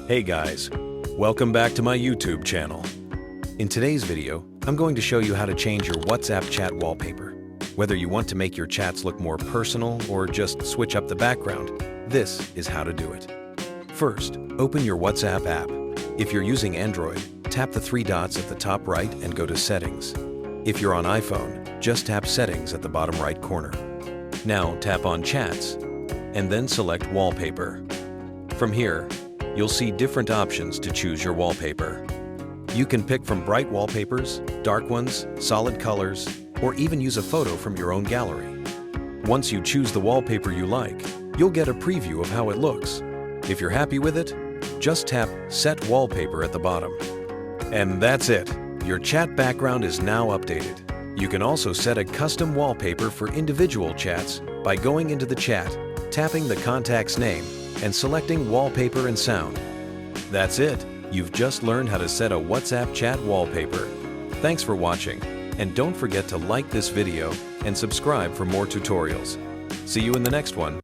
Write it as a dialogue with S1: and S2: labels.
S1: Hey guys, welcome back to my YouTube channel. In today's video, I'm going to show you how to change your WhatsApp chat wallpaper. Whether you want to make your chats look more personal or just switch up the background, this is how to do it. First, open your WhatsApp app. If you're using Android, tap the three dots at the top right and go to Settings. If you're on iPhone, just tap Settings at the bottom right corner. Now tap on Chats, and then select Wallpaper. From here, you'll see different options to choose your wallpaper. You can pick from bright wallpapers, dark ones, solid colors, or even use a photo from your own gallery. Once you choose the wallpaper you like, you'll get a preview of how it looks. If you're happy with it, just tap Set Wallpaper at the bottom. And that's it! Your chat background is now updated. You can also set a custom wallpaper for individual chats by going into the chat, tapping the contact's name, and selecting Wallpaper and Sound. That's it! You've just learned how to set a WhatsApp chat wallpaper. Thanks for watching, and don't forget to like this video and subscribe for more tutorials. See you in the next one.